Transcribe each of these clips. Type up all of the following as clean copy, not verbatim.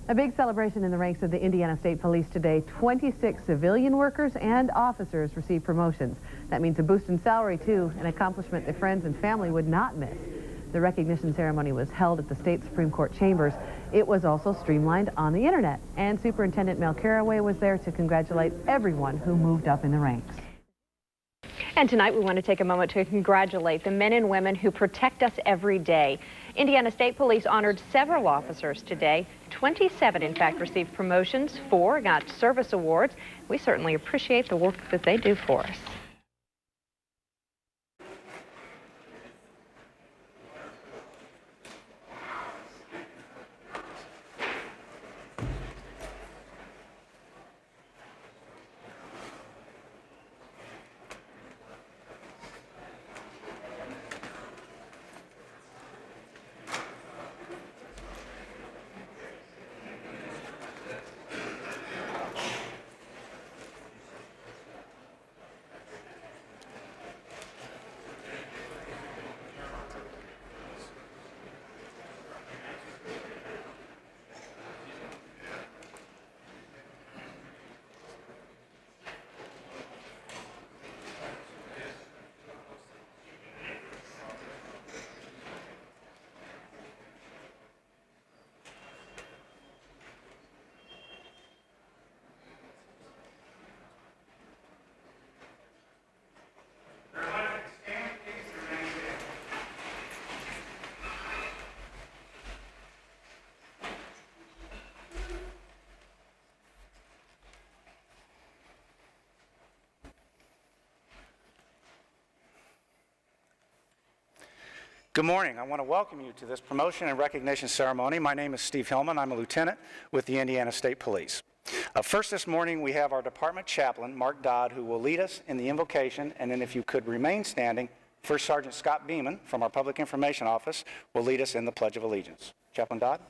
A big celebration in the ranks of the Indiana State Police today. 26 civilian workers and officers received promotions. That means a boost in salary, too, an accomplishment their friends and family would not miss. The recognition ceremony was held at the state Supreme Court chambers. It was also streamlined on the internet, and Superintendent Mel Caraway was there to congratulate everyone who moved up in the ranks. And tonight we want to take a moment to congratulate the men and women who protect us every day. Indiana State Police honored several officers today. 27, in fact, received promotions. 4 got service awards. We certainly appreciate the work that they do for us. Good morning. I want to welcome you to this promotion and recognition ceremony. My name is Steve Hillman. I'm a lieutenant with the Indiana State Police. First this morning, we have our department chaplain, Mark Dodd, who will lead us in the invocation, and then if you could remain standing, First Sergeant Scott Beeman from our Public Information Office will lead us in the Pledge of Allegiance. Chaplain Dodd.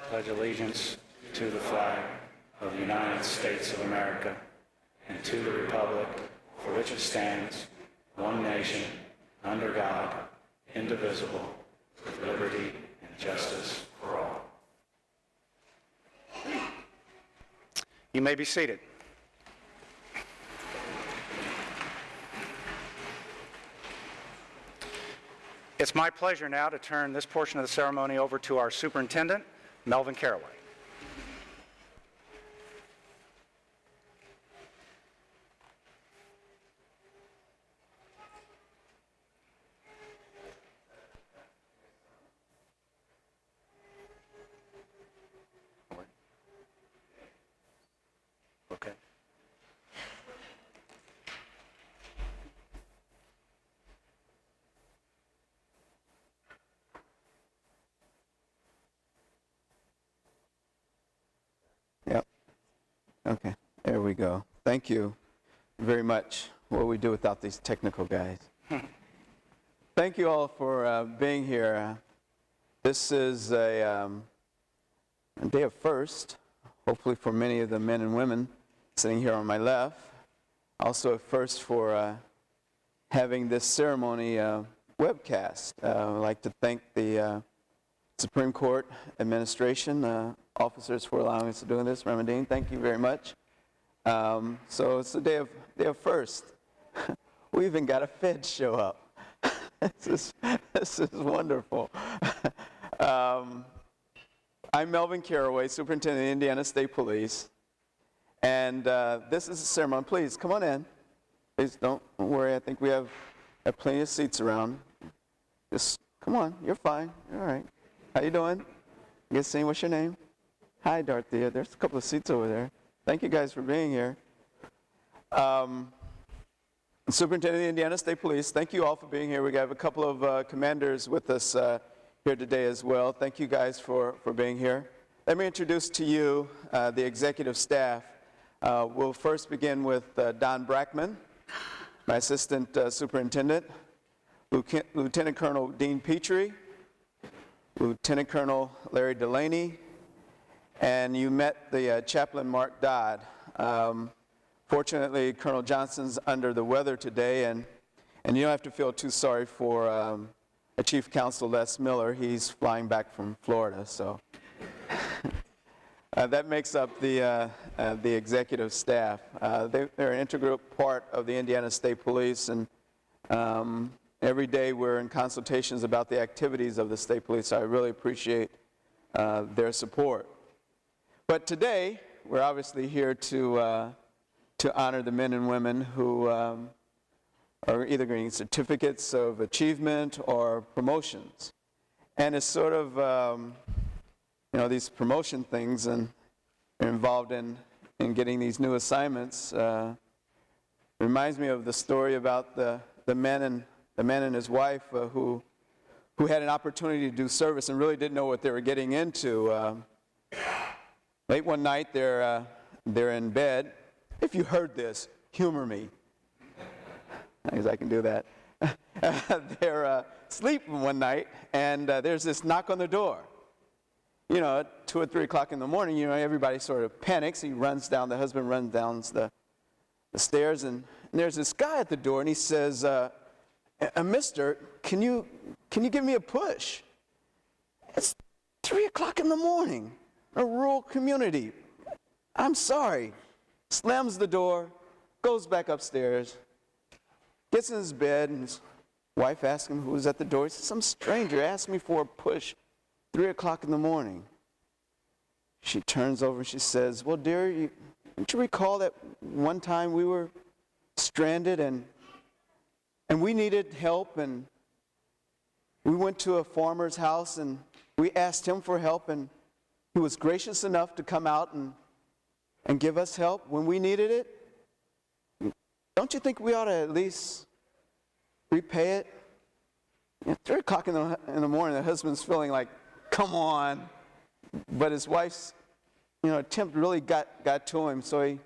Pledge allegiance to the flag of the United States of America and to the republic for which it stands, one nation, under God, indivisible, with liberty and justice for all. You may be seated. It's my pleasure now to turn this portion of the ceremony over to our superintendent, Melvin Caraway. Okay. Yep. Okay, there we go. Thank you very much what we do without these technical guys. Thank you all for being here. This is a day of first, hopefully for many of the men and women sitting here on my left. Also a first for having this ceremony webcast. I'd like to thank the Supreme Court administration, officers for allowing us to do this. Ramadine, thank you very much. So it's a day of first. We even got a Fed show up. This is wonderful. I'm Melvin Caraway, Superintendent of the Indiana State Police, and this is a ceremony. Please come on in. Please don't worry. I think we have plenty of seats around. Just come on. You're fine. You're all right. How you doing? You sing? What's your name? Hi, Dorothea. There's a couple of seats over there. Thank you guys for being here. Superintendent of the Indiana State Police, thank you all for being here. We have a couple of commanders with us here today as well. Thank you guys for being here. Let me introduce to you the executive staff. We'll first begin with Don Brackman, my assistant superintendent, Lieutenant Colonel Dean Petrie, Lieutenant Colonel Larry Delaney, and you met the chaplain Mark Dodd. Fortunately, Colonel Johnson's under the weather today, and you don't have to feel too sorry for Chief Counsel Les Miller. He's flying back from Florida, so that makes up the executive staff. They're an integral part of the Indiana State Police, and every day we're in consultations about the activities of the State Police, so I really appreciate their support. But today, we're obviously here to honor the men and women who are either getting certificates of achievement or promotions. And it's sort of, these promotion things and involved in getting these new assignments. Reminds me of the story about the man and his wife who had an opportunity to do service and really didn't know what they were getting into. Late one night, they're in bed. If you heard this, humor me. I guess I can do that. They're sleeping one night, and there's this knock on the door. You know, at 2 or 3 o'clock in the morning, everybody sort of panics. The husband runs down the stairs, and there's this guy at the door, and he says, Mister, can you give me a push? It's 3 o'clock in the morning, a rural community. I'm sorry. Slams the door, goes back upstairs, gets in his bed, and his wife asks him who was at the door. He says, some stranger asked me for a push, 3 o'clock in the morning. She turns over and she says, well, dear, don't you recall that one time we were stranded and we needed help, and we went to a farmer's house and we asked him for help, and he was gracious enough to come out and give us help when we needed it? Don't you think we ought to at least repay it? 3 o'clock in the morning, the husband's feeling like, come on. But his wife's attempt really got to him. So he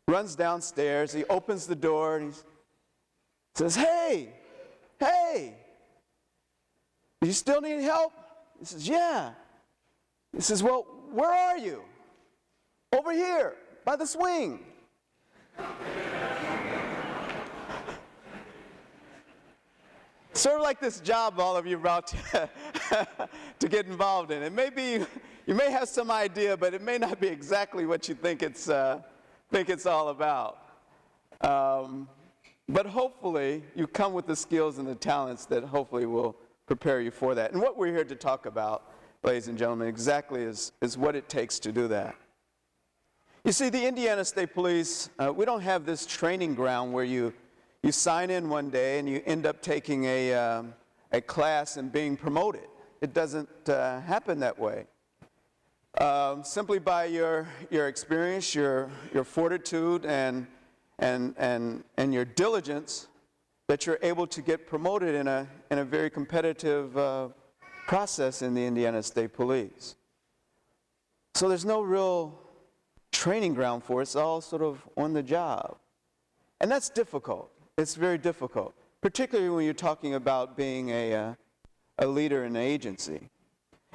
runs downstairs, he opens the door, and he says, hey, do you still need help? He says, yeah. He says, well, where are you? Over here, by the swing. Sort of like this job all of you are about to get involved in. It may be, you may have some idea, but it may not be exactly what you think it's all about. But hopefully, you come with the skills and the talents that hopefully will prepare you for that. And what we're here to talk about, ladies and gentlemen, exactly is what it takes to do that. You see, the Indiana State Police, we don't have this training ground where you sign in one day and you end up taking a class and being promoted. It doesn't happen that way. Simply by your experience, your fortitude, and your diligence, that you're able to get promoted in a very competitive process in the Indiana State Police. So there's no real training ground for it. It's all sort of on the job. And that's difficult. It's very difficult, particularly when you're talking about being a leader in an agency.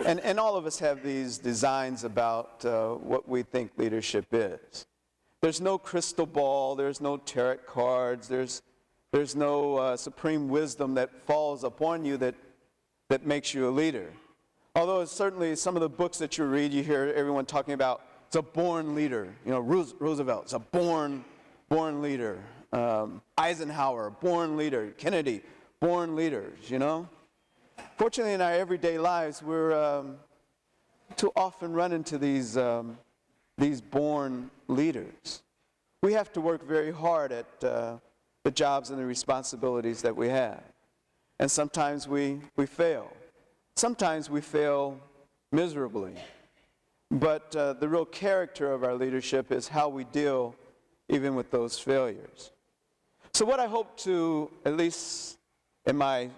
And all of us have these designs about what we think leadership is. There's no crystal ball, there's no tarot cards, there's no supreme wisdom that falls upon you that makes you a leader. Although certainly some of the books that you read, you hear everyone talking about, it's a born leader. You know, Roosevelt, it's a born leader. Eisenhower, born leader. Kennedy, born leaders, you know. Fortunately, in our everyday lives, we're too often run into these born leaders. We have to work very hard at the jobs and the responsibilities that we have. And sometimes we fail. Sometimes we fail miserably. But the real character of our leadership is how we deal even with those failures. So what I hope to, at least in my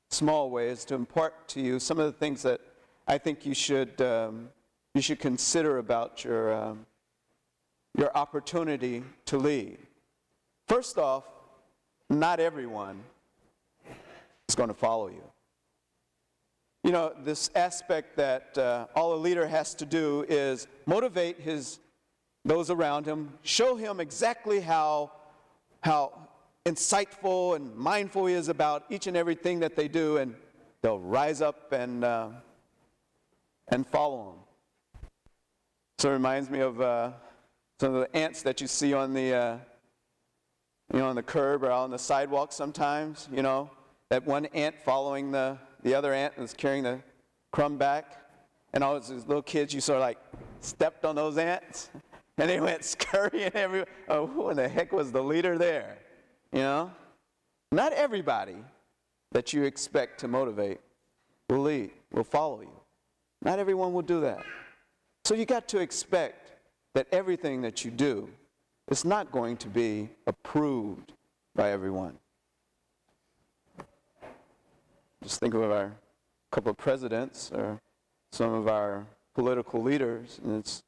small way, is to impart to you some of the things that I think you should consider about your opportunity to lead. First off, not everyone is going to follow you. You know, this aspect that all a leader has to do is motivate those around him, show him exactly how insightful and mindful he is about each and everything that they do, and they'll rise up and follow him. So it reminds me of some of the ants that you see on the on the curb or out on the sidewalk sometimes. You know, that one ant following the other ant that's carrying the crumb back, and all these little kids, you sort of like stepped on those ants, and they went scurrying everywhere. Oh, who in the heck was the leader there? You know, not everybody that you expect to motivate will lead, will follow you. Not everyone will do that. So you got to expect that everything that you do is not going to be approved by everyone. Just think of our couple of presidents or some of our political leaders, and it's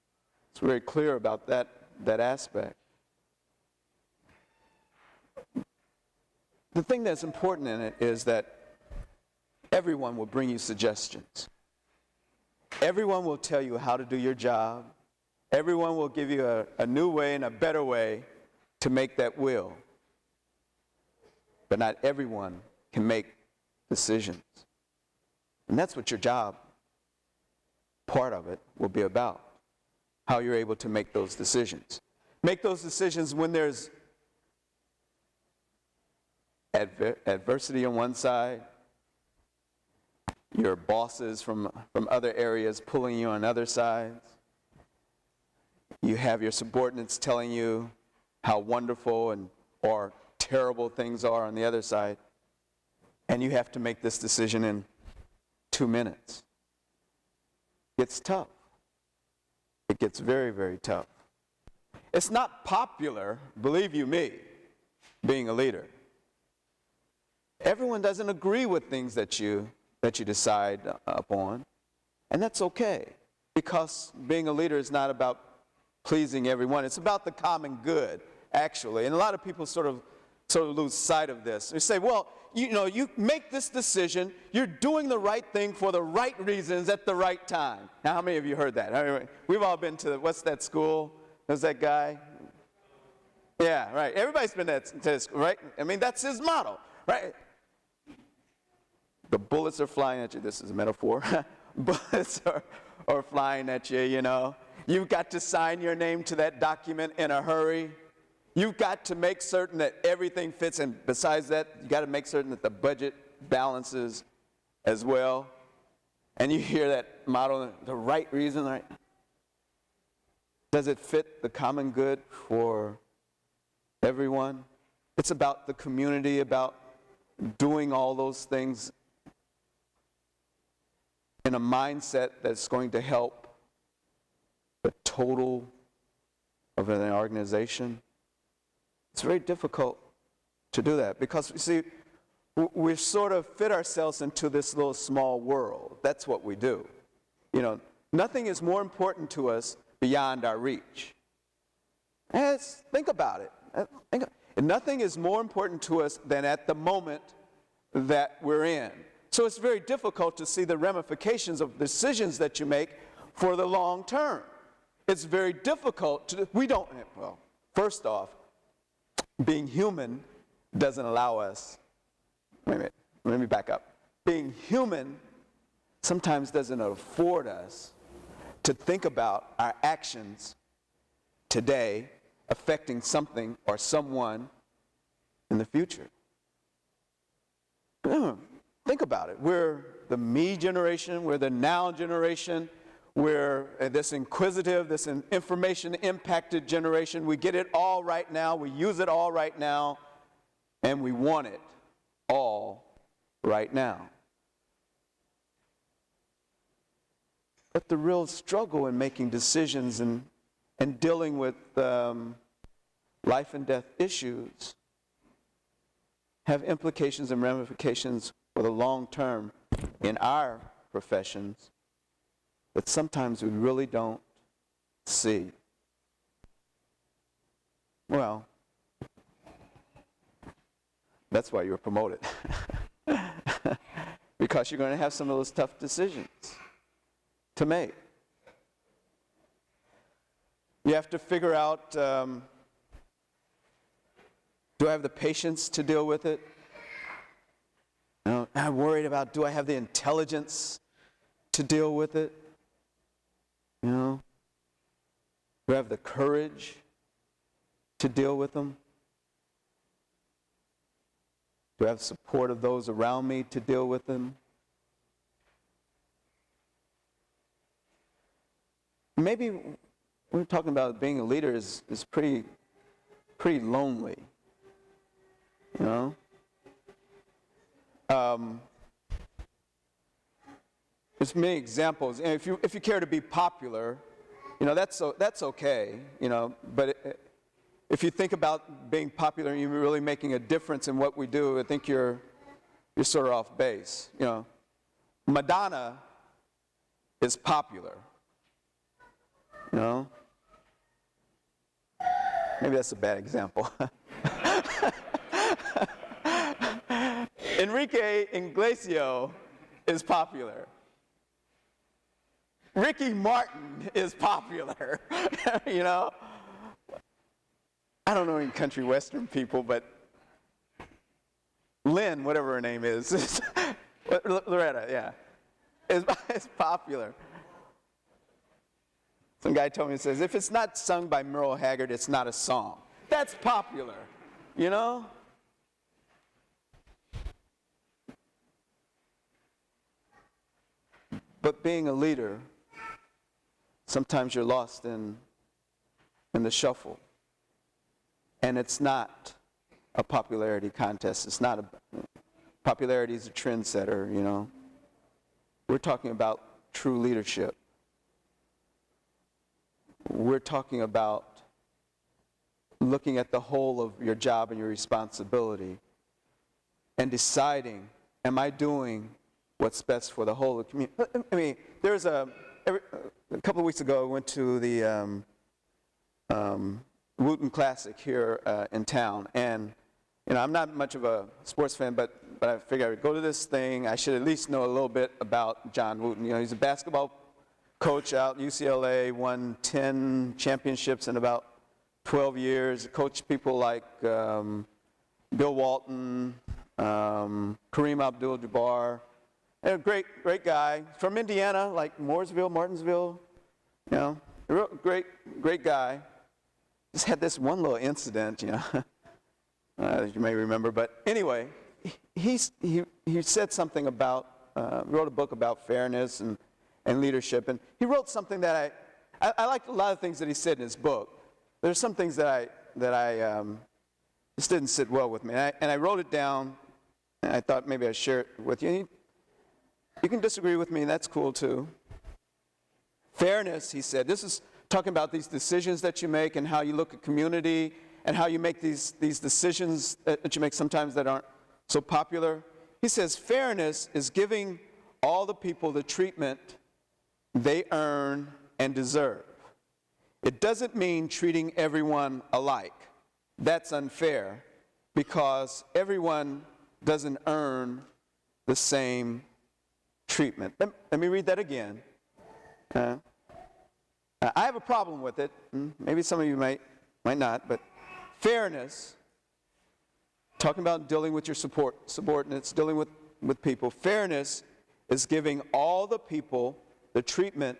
very clear about that aspect. The thing that's important in it is that everyone will bring you suggestions. Everyone will tell you how to do your job. Everyone will give you a new way and a better way to make that will. But not everyone can make decisions. And that's what your job, part of it, will be about. How you're able to make those decisions. Make those decisions when there's adversity on one side, your bosses from other areas pulling you on other sides. You have your subordinates telling you how wonderful or terrible things are on the other side. And you have to make this decision in 2 minutes. It's tough. It gets very, very tough. It's not popular, believe you me, being a leader. Everyone doesn't agree with things that you decide upon, and that's okay, because being a leader is not about pleasing everyone. It's about the common good, actually. And a lot of people sort of lose sight of this. They say, well, you make this decision, you're doing the right thing for the right reasons at the right time. Now, how many of you heard that? I mean, we've all been to, what's that school? Who's that guy? Yeah, right. Everybody's been to that school, right? I mean, that's his motto, right? The bullets are flying at you. This is a metaphor. Bullets are flying at you, you know. You've got to sign your name to that document in a hurry. You've got to make certain that everything fits. And besides that, you've got to make certain that the budget balances as well. And you hear that motto, the right reason, right? Does it fit the common good for everyone? It's about the community, about doing all those things in a mindset that's going to help the total of an organization. It's very difficult to do that because, you see, we sort of fit ourselves into this little small world. That's what we do. You know, nothing is more important to us beyond our reach. And think about it. Nothing is more important to us than at the moment that we're in. So it's very difficult to see the ramifications of decisions that you make for the long term. It's very difficult to, well, first off, being human doesn't allow us, wait a minute, let me back up. Being human sometimes doesn't afford us to think about our actions today affecting something or someone in the future. Think about it. We're the me generation, we're the now generation, we're this inquisitive, this information impacted generation. We get it all right now, we use it all right now, and we want it all right now. But the real struggle in making decisions and dealing with life and death issues have implications and ramifications for the long term in our professions that sometimes we really don't see. Well, that's why you were promoted. Because you're going to have some of those tough decisions to make. You have to figure out, do I have the patience to deal with it? I'm worried about, do I have the intelligence to deal with it? Do I have the courage to deal with them? Do I have support of those around me to deal with them? Maybe we're talking about being a leader is pretty lonely. There's many examples, and if you care to be popular, that's okay, but if you think about being popular and you're really making a difference in what we do, I think you're sort of off base. Madonna is popular. Maybe that's a bad example. Enrique Iglesias is popular. Ricky Martin is popular. I don't know any country western people, but Lynn, whatever her name is, Loretta, yeah, is popular. Some guy told me, says, if it's not sung by Merle Haggard, it's not a song. That's popular, But being a leader, sometimes you're lost in the shuffle. And it's not a popularity contest. It's not popularity is a trendsetter, We're talking about true leadership. We're talking about looking at the whole of your job and your responsibility and deciding, am I doing what's best for the whole of the community? I mean, there's a couple of weeks ago, I went to the Wooten Classic here in town, and I'm not much of a sports fan, but I figured I would go to this thing. I should at least know a little bit about John Wooten. He's a basketball coach out at UCLA, won 10 championships in about 12 years, coached people like Bill Walton, Kareem Abdul-Jabbar, and a great guy from Indiana, like Mooresville, Martinsville, a real great guy. Just had this one little incident, you may remember, but anyway, he said something about, wrote a book about fairness and leadership, and he wrote something that I liked a lot of things that he said in his book. There's some things that I just didn't sit well with me, and I wrote it down, and I thought maybe I'd share it with you. You can disagree with me, and that's cool too. Fairness, he said, this is talking about these decisions that you make and how you look at community and how you make these decisions that you make sometimes that aren't so popular. He says fairness is giving all the people the treatment they earn and deserve. It doesn't mean treating everyone alike. That's unfair. because everyone doesn't earn the same treatment. Let me read that again. I have a problem with it. Maybe some of you might not, but fairness, talking about dealing with your subordinates, dealing with people, fairness is giving all the people the treatment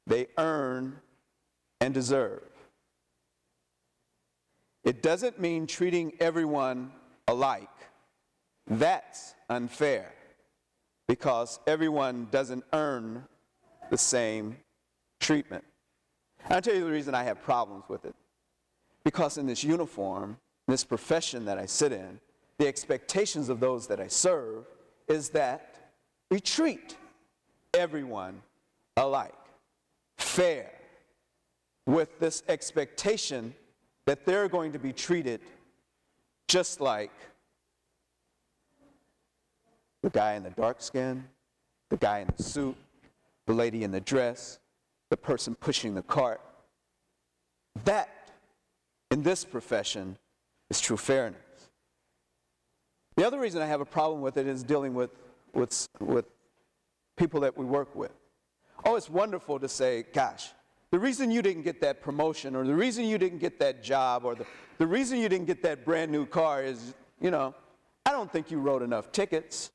they earn and deserve. It doesn't mean treating everyone alike. That's unfair because everyone doesn't earn the same treatment. I'll tell you the reason I have problems with it. Because in this uniform, this profession that I sit in, the expectations of those that I serve is that we treat everyone alike, fair, with this expectation that they're going to be treated just like the guy in the dark skin, the guy in the suit, the lady in the dress, the person pushing the cart. That, in this profession, is true fairness. The other reason I have a problem with it is dealing with people that we work with. Oh, it's wonderful to say, gosh, the reason you didn't get that promotion or the reason you didn't get that job or the reason you didn't get that brand new car is, I don't think you wrote enough tickets.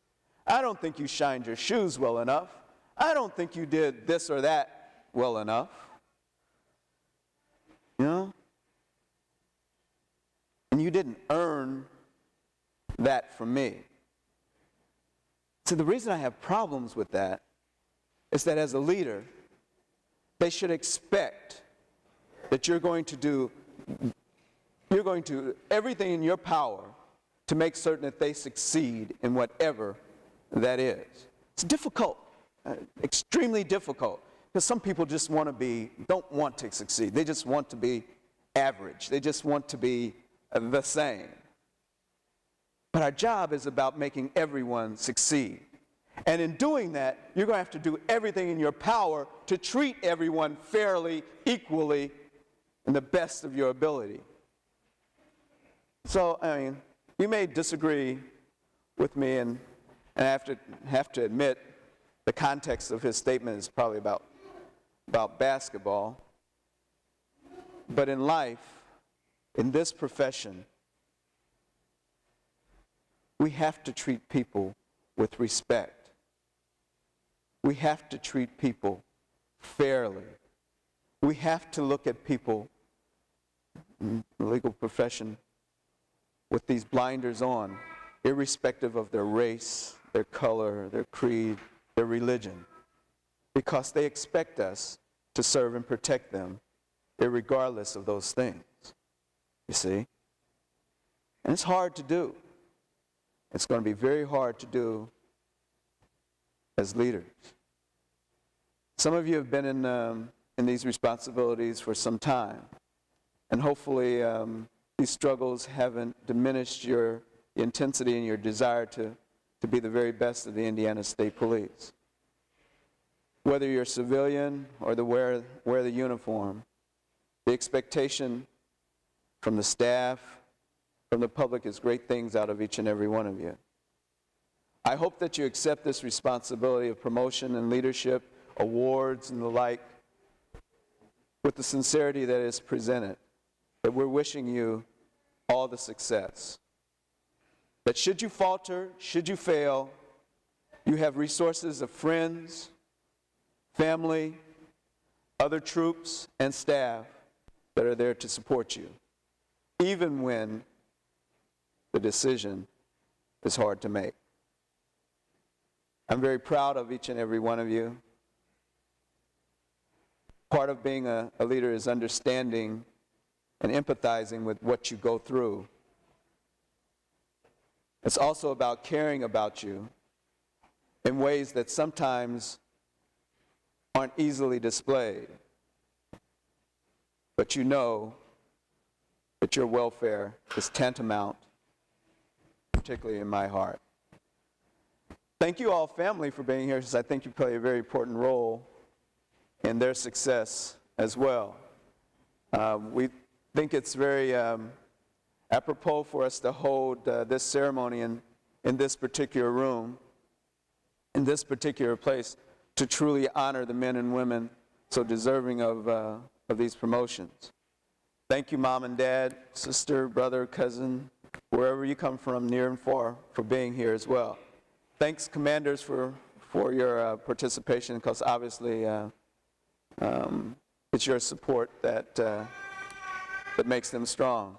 I don't think you shined your shoes well enough. I don't think you did this or that well enough. And you didn't earn that from me. So the reason I have problems with that is that as a leader, they should expect that you're going to do everything in your power to make certain that they succeed in whatever that is. It's difficult, extremely difficult, because some people just don't want to succeed. They just want to be average. They just want to be the same. But our job is about making everyone succeed. And in doing that, you're going to have to do everything in your power to treat everyone fairly, equally, and the best of your ability. So, you may disagree with me, and I have to admit the context of his statement is probably about basketball. But in life, in this profession, we have to treat people with respect. We have to treat people fairly. We have to look at people in the legal profession with these blinders on, irrespective of their race, their color, their creed, their religion, because they expect us to serve and protect them, irregardless of those things. You see? And it's hard to do. It's going to be very hard to do as leaders. Some of you have been in these responsibilities for some time, and hopefully these struggles haven't diminished your intensity and your desire to be the very best of the Indiana State Police. Whether you're civilian or wear the uniform, the expectation from the staff, from the public is great things out of each and every one of you. I hope that you accept this responsibility of promotion and leadership, awards and the like, with the sincerity that is presented, that we're wishing you all the success. That should you falter, should you fail, you have resources of friends, family, other troops, and staff that are there to support you, even when the decision is hard to make. I'm very proud of each and every one of you. Part of being a leader is understanding and empathizing with what you go through. It's also about caring about you in ways that sometimes aren't easily displayed. But you know that your welfare is tantamount, particularly in my heart. Thank you all, family, for being here, because I think you play a very important role in their success as well. We think it's very apropos for us to hold this ceremony in this particular room, in this particular place, to truly honor the men and women so deserving of these promotions. Thank you, Mom and Dad, sister, brother, cousin, wherever you come from, near and far, for being here as well. Thanks, commanders, for your participation, because obviously it's your support that makes them strong.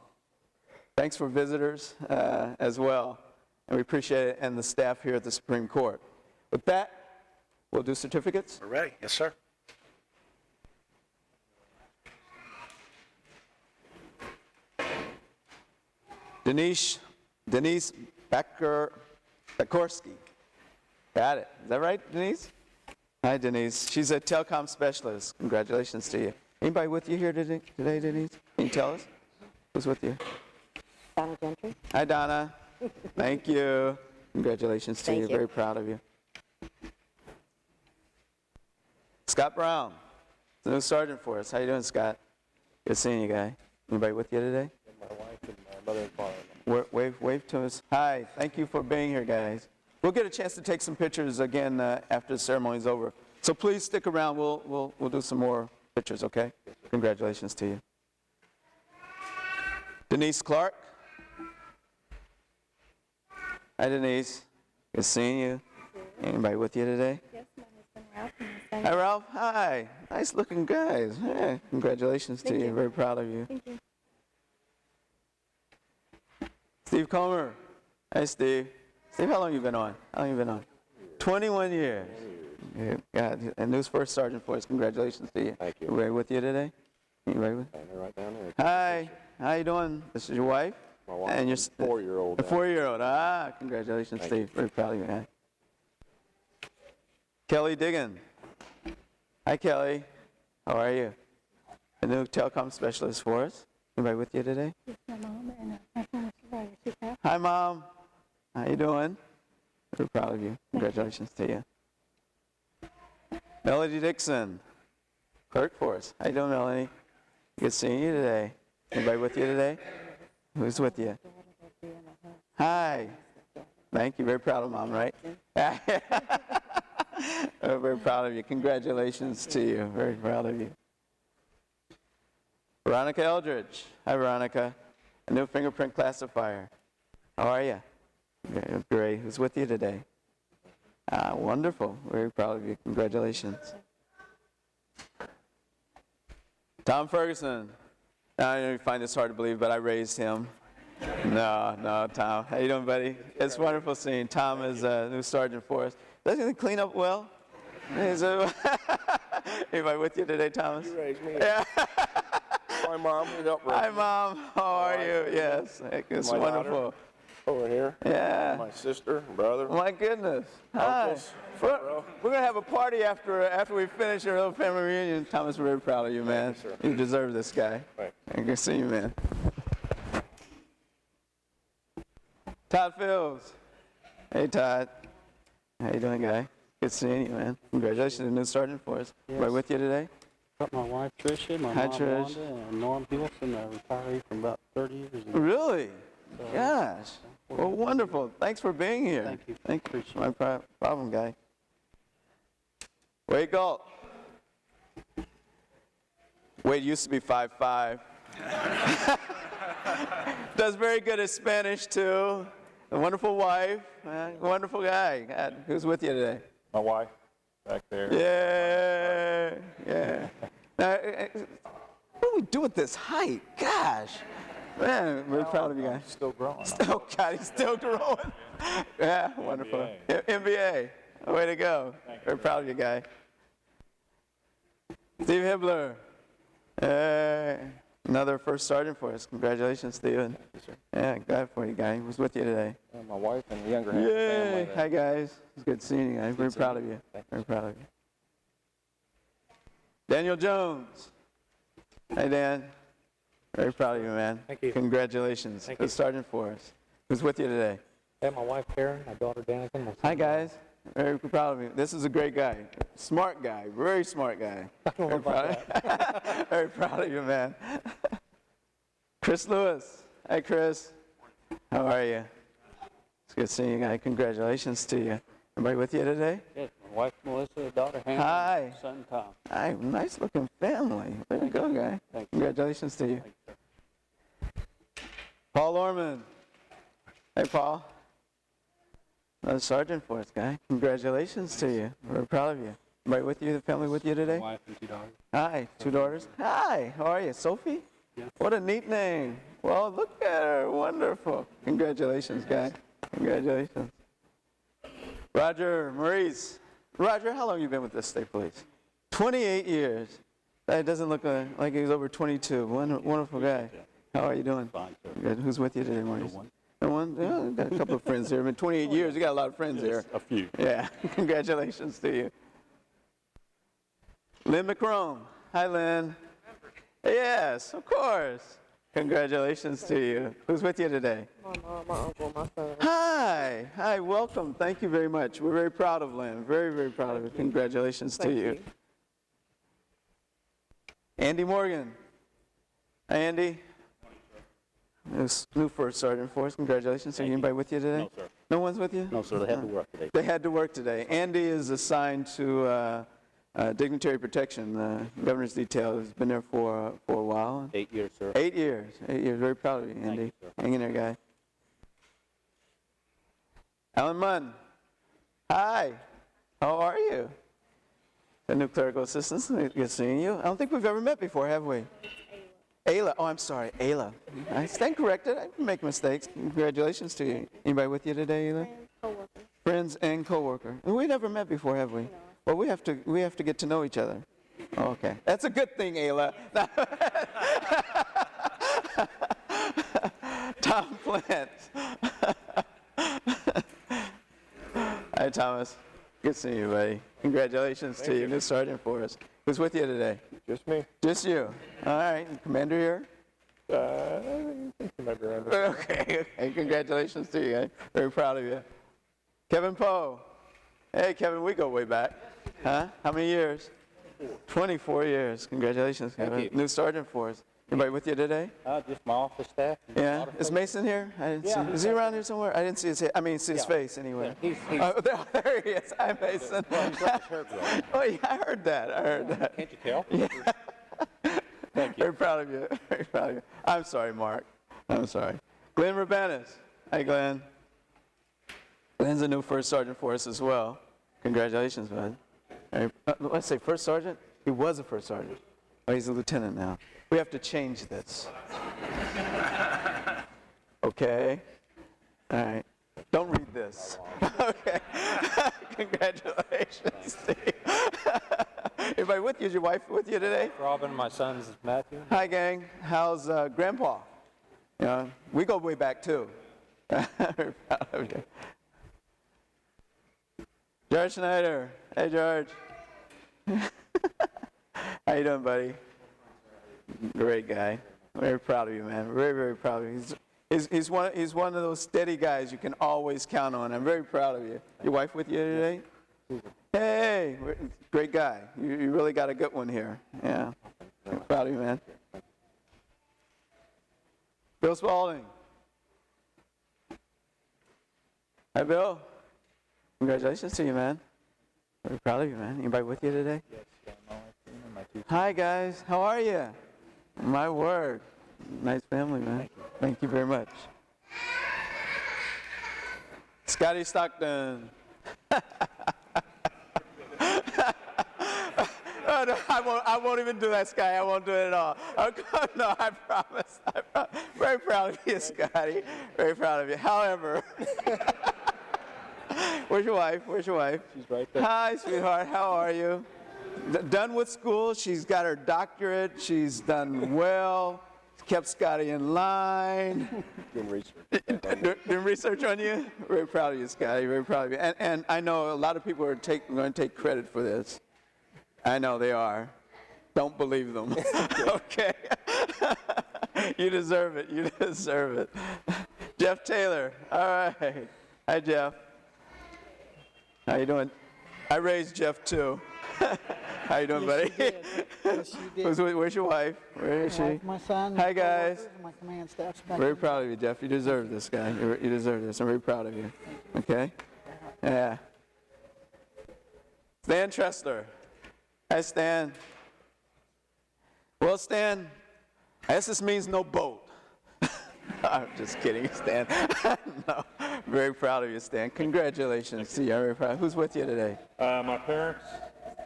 Thanks for visitors as well, and we appreciate it, and the staff here at the Supreme Court. With that, we'll do certificates. We're ready. Yes, sir. Denise Bakorski. Got it. Is that right, Denise? Hi, Denise. She's a telecom specialist. Congratulations to you. Anybody with you here today, Denise? Can you tell us? Who's with you? Donna Gentry. Hi, Donna. Thank you. Congratulations to you. Very proud of you. Scott Brown, the new sergeant for us. How you doing, Scott? Good seeing you, guy. Anybody with you today? My wife and my mother and father. Wave to us. Hi, thank you for being here, guys. We'll get a chance to take some pictures again after the ceremony's over. So please stick around. We'll do some more pictures, okay? Congratulations to you. Denise Clark. Hi, Denise. Good seeing you. Anybody with you today? Yes, my husband Ralph and my son. Hi, Ralph. Hi. Nice looking guys. Yeah, congratulations to you. Very proud of you. Thank you. Steve Comer. Hi, Steve. Steve, how long you been on? How long you been on? 21 years. Yeah, God, and who's first sergeant for us? Congratulations to you. Thank you. Anybody with you today? Anybody with? Right down there. Hi. How you doing? This is your wife? My wife And your and 4-year-old. A 4-year-old. Ah, congratulations, Thank Steve. Very proud of you, man. Kelly Diggin. Hi, Kelly. How are you? A new telecom specialist for us. Anybody with you today? Yes, my mom and my former supervisor, Sue Kraft. Hi, Mom. How you doing? Very proud of you. Congratulations to you. Melody Dixon, clerk for us. How you doing, Melody? Good seeing you today. Anybody with you today? Who's with you? Hi. Thank you. Very proud of Mom, right? Very proud of you. Congratulations to you. Very proud of you. Veronica Eldridge. Hi, Veronica. A new fingerprint classifier. How are you? Great. Who's with you today? Wonderful. Very proud of you. Congratulations. Tom Ferguson. Now, I know you find this hard to believe, but I raised him. No, Tom. How you doing, buddy? It's wonderful seeing Tom as a new sergeant for us. Does he clean up well? Anybody with you today, Thomas? You raised me. Yeah. My mom, we helped raise Hi, me. Mom. How are you? Yes. It's My wonderful. Over here. Yeah. My sister, brother. My goodness. Hi. Uncles, We're front row. going to have a party after we finish our little family reunion. Thomas, we're very proud of you, man. Thank you, sir. You deserve this guy. Right. And good to see you, man. Todd Fields. Hey, Todd. How you doing, guy? Good seeing you, man. Congratulations, a new sergeant for us. Yes. Everybody with you today? Got my wife Tricia, my Hi, mom Trish. Wanda, and Norm Hilson, a retiree from about 30 years ago. Really? Gosh. Well, wonderful. Thanks for being here. Thank you. Thank you. Appreciate My problem, guy. Wade Galt. Wade used to be 5'5". Does very good at Spanish, too. A wonderful wife. Wonderful guy. God, who's with you today? My wife, back there. Yeah. Now, what do we do with this height? Gosh. Man, we're proud of you guys. Still growing. Oh, God, he's still growing. Yeah, wonderful. MBA. Way to go. Very proud of you, guy. Steve Hibbler. Another first sergeant for us. Congratulations, Steven. Yes, sir. Yeah, glad for you, guy. Who's with you today? My wife and the younger half of the family. Yay. Hi, guys. It's good seeing you guys. Very proud of you. Thank Very proud of you. Daniel Jones. Hi, Dan. Very proud of you, man. Thank you. Congratulations. Thank Good you. sergeant for us. Who's with you today? I have my wife Karen, my daughter Danica. My son Hi, guys. Very proud of you. This is a great guy. Smart guy. Very smart guy. I don't know Very about proud, very proud of you, man. Chris Lewis. Hi, Chris. How are you? It's good seeing you guys. Congratulations to you. Everybody with you today? Yes, my wife Melissa, daughter Hannah, Hi. and son Tom. Hi, nice looking family. There you go, guy. Thank you. Congratulations to you. Paul Orman. Hey, Paul. Another sergeant for us, guy. Congratulations to you. We're proud of you. Everybody with you, the family with you today? My wife and 2 daughters. Hi, 2 daughters. Hi, how are you? Sophie? Yes. What a neat name. Well, look at her. Wonderful. Congratulations, guy. Congratulations. Roger, Maurice. Roger, how long have you been with the state police? 28 years. That doesn't look like he's over 22. Wonderful guy. How are you doing? Fine, sir. Good. Who's with you today, Maurice? No one. No one? Yeah, we've got a couple of friends here. Been 28 years. You got a lot of friends here. A few. Yeah. Congratulations to you. Lynn McCrone. Hi, Lynn. Yes, of course. Congratulations to you. Who's with you today? My mom, my uncle, my son. Hi. Hi, welcome. Thank you very much. We're very proud of Lynn. Very, very proud of you. Congratulations to you. Andy Morgan. Hi, Andy. New first sergeant for us. Congratulations. Is anybody with you today? No, sir. No one's with you? No, sir, they had to work today. They had to work today. Andy is assigned to dignitary protection, governor's detail. Has been there for a while. 8 years, sir. 8 years. 8 years. Very proud of you, Andy. you, sir. Hang in there, guy. Alan Munn. Hi. How are you? The new clerical assistant. Good seeing you. I don't think we've ever met before, have we? Ayla. Oh, I'm sorry. Ayla. I stand corrected. I make mistakes. Congratulations to you. Anybody with you today, Ayla? Friends and co-worker. We never met before, have we? Well, we have to get to know each other. Oh, okay. That's a good thing, Ayla. Tom Flint. Hi, Thomas. Good seeing you, buddy. Congratulations to you, new sergeant for us. Who's with you today? Just me. Just you. All right. Commander here? I think you might be around. Okay. Congratulations to you, guys. Very proud of you. Kevin Poe. Hey, Kevin, we go way back. Huh? How many years? 24 years. Congratulations, Kevin. Thank you. New sergeant for us. Anybody with you today? Just my office staff. Yeah. Is Mason here? I didn't see. Is he around here somewhere? I didn't see his. I mean, see his face anyway. He's Oh, there he is. Hi, Mason. well, he's got his hair growing. Oh, yeah, I heard that. Can't you tell? Thank you. Very proud of you. Very proud of you. I'm sorry, Mark. I'm sorry. Glenn Rabanis. Hi, Glenn. Glenn's a new first sergeant for us as well. Congratulations, bud. Let's say first sergeant? He was a first sergeant. Oh, he's a lieutenant now. We have to change this. Okay. All right. Don't read this. Okay. Congratulations. Everybody with you? Is your wife with you today? Robin, my son's Matthew. Hi, gang. How's Grandpa? Yeah, we go way back too. Very proud of you. George Schneider. Hey, George. How you doing, buddy? Great guy. Very proud of you, man. Very, very proud of you. He's one of those steady guys you can always count on. I'm very proud of you. Your wife with you today? Hey, great guy. You really got a good one here. Yeah. Proud of you, man. Bill Spalding. Hi, Bill. Congratulations to you, man. Very proud of you, man. Anybody with you today? Yes, my wife and my 2 Hi, guys. How are you? My word. Nice family, man. Thank you very much. Scotty Stockton. Oh, no, I won't even do that, Scotty. I won't do it at all. Okay, no, I promise. Very proud of you, Scotty. Very proud of you. However, where's your wife? Where's your wife? She's right there. Hi, sweetheart. How are you? Done with school. She's got her doctorate. She's done well. Kept Scotty in line. Doing research. Doing research on you? Very proud of you, Scotty. Very proud of you. And I know a lot of people are going to take credit for this. I know they are. Don't believe them. Okay. You deserve it. You deserve it. Jeff Taylor. All right. Hi, Jeff. How you doing? I raised Jeff too. How you doing, buddy? Yes, you did. Where's your wife? Where is she? My son. Hi, guys. My command staff's back. Very proud of you, Jeff. You deserve this, guy. You deserve this. I'm very proud of you. Okay? Yeah. Stan Tressler. Hi, Stan. Well, Stan, I guess this means no boat. I'm just kidding, Stan. No, very proud of you, Stan. Congratulations. See you. I'm very proud. Who's with you today? My parents,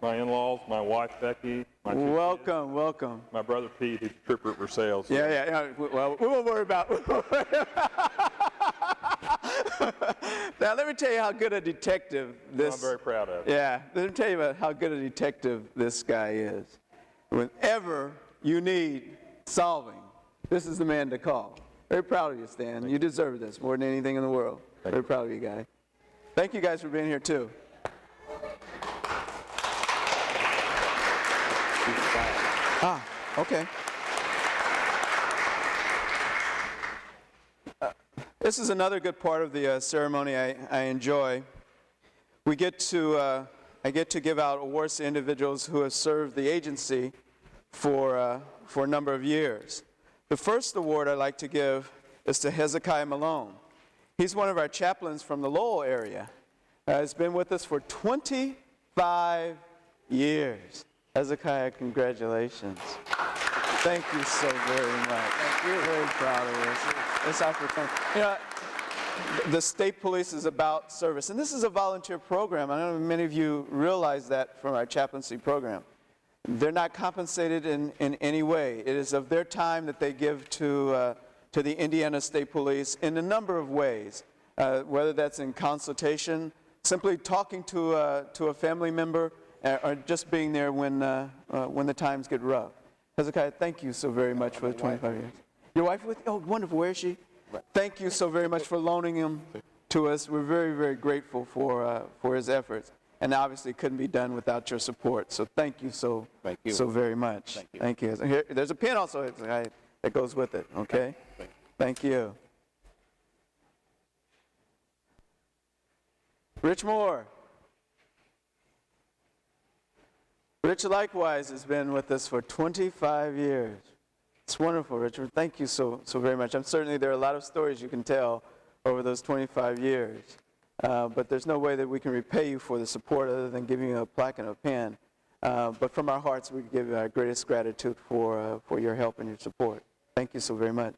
my in-laws, my wife Becky, my two kids, Welcome. my brother Pete, who's a trooper at Versailles. Yeah. Well, we won't worry about. Now, let me tell you how good a detective this. I'm very proud of. Yeah, let me tell you about how good a detective this guy is. Whenever you need solving, this is the man to call. Very proud of you, Stan. You deserve this more than anything in the world. Very proud of you, guy. Thank you guys for being here, too. Okay. This is another good part of the ceremony I enjoy. I get to give out awards to individuals who have served the agency for a number of years. The first award I'd like to give is to Hezekiah Malone. He's one of our chaplains from the Lowell area. He's been with us for 25 years. Hezekiah, congratulations. Thank you so very much. Thank you. Very proud of this opportunity. You know, the state police is about service, and this is a volunteer program. I don't know if many of you realize that from our chaplaincy program. They're not compensated in any way. It is of their time that they give to the Indiana State Police in a number of ways, whether that's in consultation, simply talking to a family member, or just being there when the times get rough. Hezekiah, thank you so very much for the 25 years. Your wife with you? Oh, wonderful. Where is she? Thank you so very much for loaning him to us. We're very, very grateful for his efforts. And obviously it couldn't be done without your support. So thank you so very much. Thank you. Here, there's a pin also that goes with it, okay? Thank you. Rich Moore. Rich likewise has been with us for 25 years. It's wonderful, Richard. Thank you so very much. I'm certainly there are a lot of stories you can tell over those 25 years. But there's no way that we can repay you for the support other than giving you a plaque and a pen. But from our hearts, we give our greatest gratitude for your help and your support. Thank you so very much.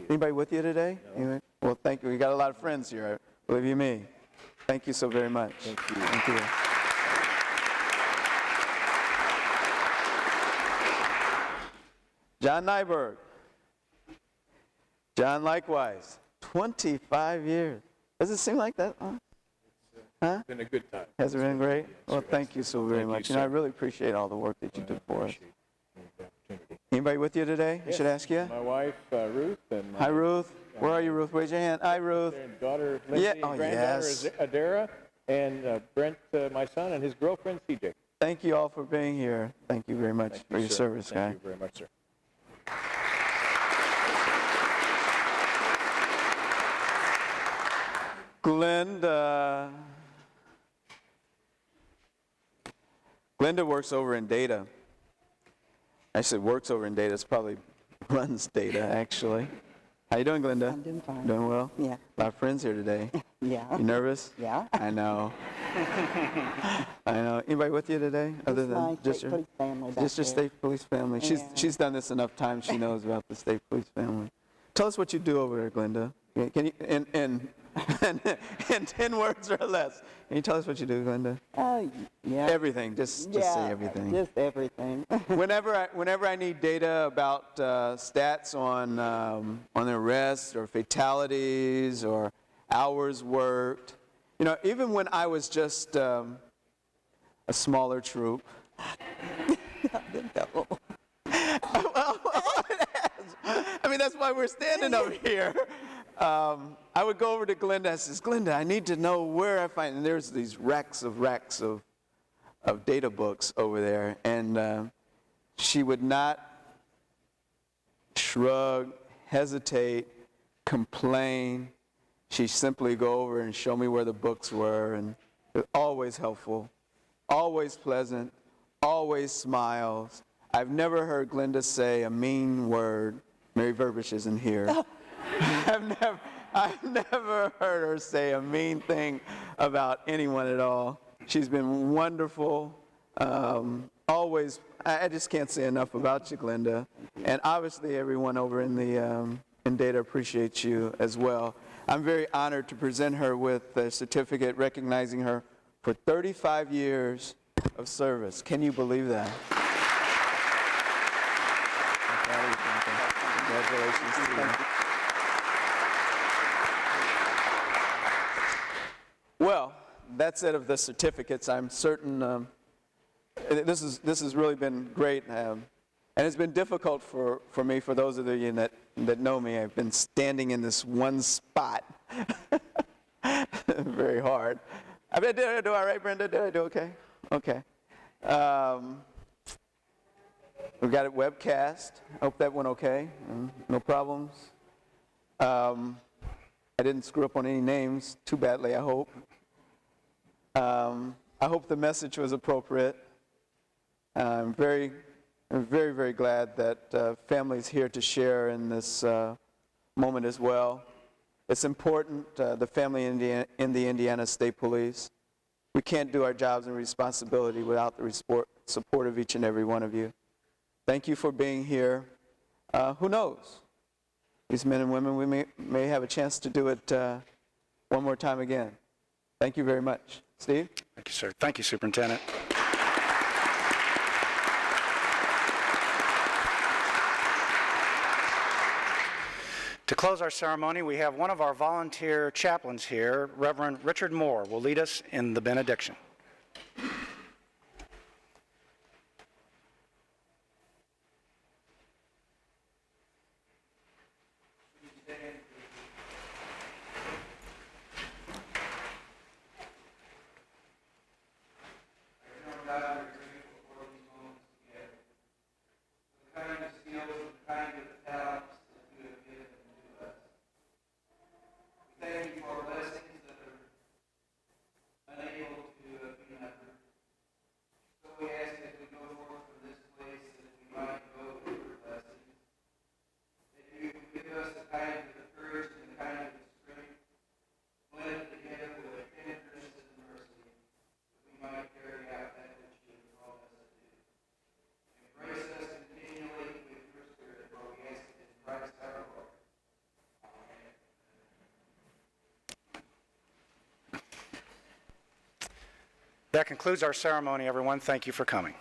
Anybody with you today? Anyway? Well, thank you. We got a lot of friends here, believe you me. Thank you so very much. Thank you. Thank you. John Nyberg. John likewise. 25 years. Does it seem like that? Huh? It's been a good time. Has it been great? Well, thank you so very much. And I really appreciate all the work that you do for us. Anybody with you today? I should ask you. My wife, Ruth. And Hi, Ruth. Where are you, Ruth? Raise your hand. Hi, Ruth. daughter, Lindsay, and granddaughter, yes. Adara, and Brent, my son, and his girlfriend, CJ. Thank you all for being here. Thank you very much for your service, guy. Thank you very much, sir. Glenda works over in data. I said works over in data. It's probably runs data, actually. How you doing, Glenda? I'm doing fine. Doing well? Yeah. A lot of friends here today. Yeah. You nervous? Yeah. I know. I know. Anybody with you today? Other than my just state your police family back just your there. state police family. Yeah. She's done this enough times. She knows about the state police family. Tell us what you do over there, Glenda. Can you in 10 words or less? Can you tell us what you do, Glenda? Yeah. Everything. Just say everything. Just everything. Whenever I need data about stats on arrests or fatalities or hours worked, you know, even when I was just a smaller troop. I mean, that's why we're standing over here. I would go over to Glenda and says, Glenda, I need to know where I find, and there's these racks of data books over there, and she would not shrug, hesitate, complain. She'd simply go over and show me where the books were, and it was always helpful, always pleasant, always smiles. I've never heard Glenda say a mean word. Mary Verbish isn't here. I've never heard her say a mean thing about anyone at all. She's been wonderful. Always, I just can't say enough about you, Glenda. And obviously everyone over in Data appreciates you as well. I'm very honored to present her with a certificate recognizing her for 35 years of service. Can you believe that? Congratulations to you. Well, that's it of the certificates. I'm certain this has really been great, and it's been difficult for me. For those of you that know me, I've been standing in this one spot very hard. Did I do all right, Brenda? Did I do okay? Okay. We've got it webcast. Hope that went okay. No problems. I didn't screw up on any names too badly, I hope. I hope the message was appropriate. I'm very, very glad that family's here to share in this moment as well. It's important, the family in the Indiana State Police. We can't do our jobs and responsibility without the support of each and every one of you. Thank you for being here. Who knows? These men and women, we may have a chance to do it one more time again. Thank you very much. Steve? Thank you, sir. Thank you, Superintendent. To close our ceremony, we have one of our volunteer chaplains here, Reverend Richard Moore, will lead us in the benediction. That concludes our ceremony, everyone. Thank you for coming.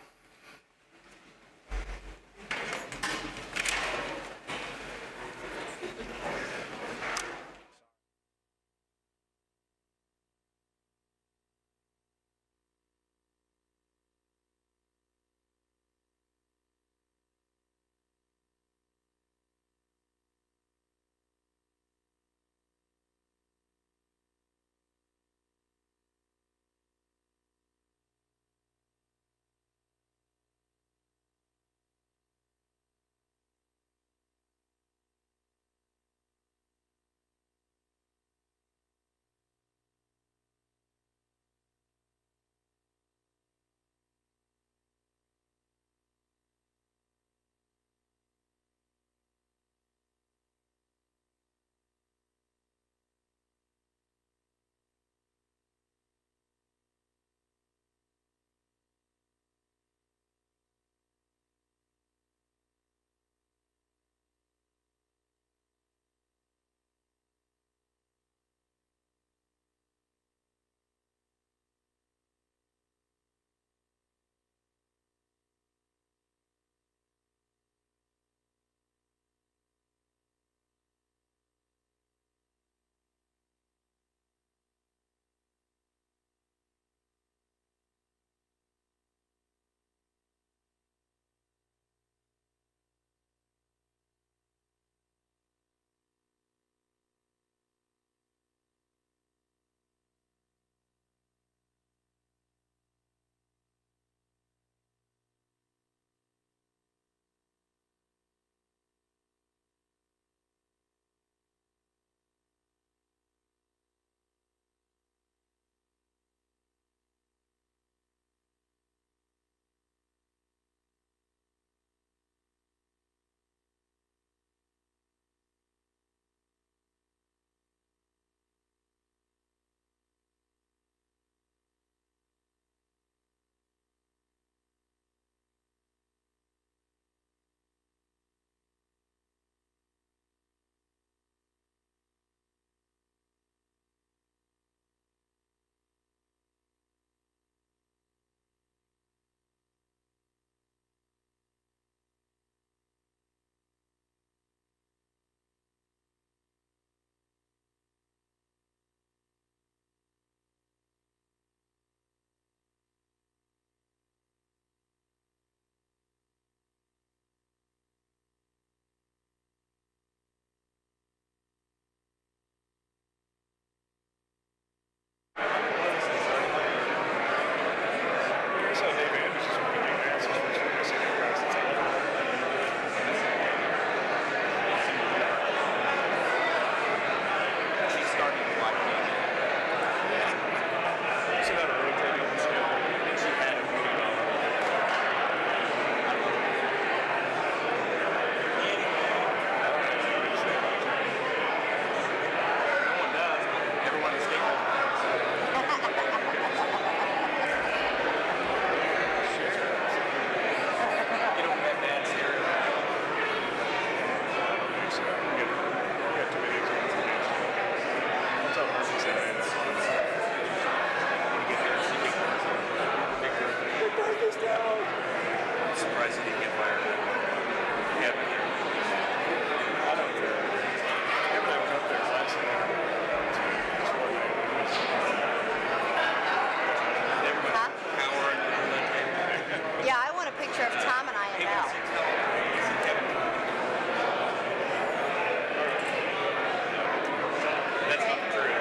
I'm surprised he didn't get fired. Yeah. I don't care. Everybody was up there last night. Yeah, I want a picture of Tom and I and Mel. That's not true.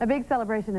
A big celebration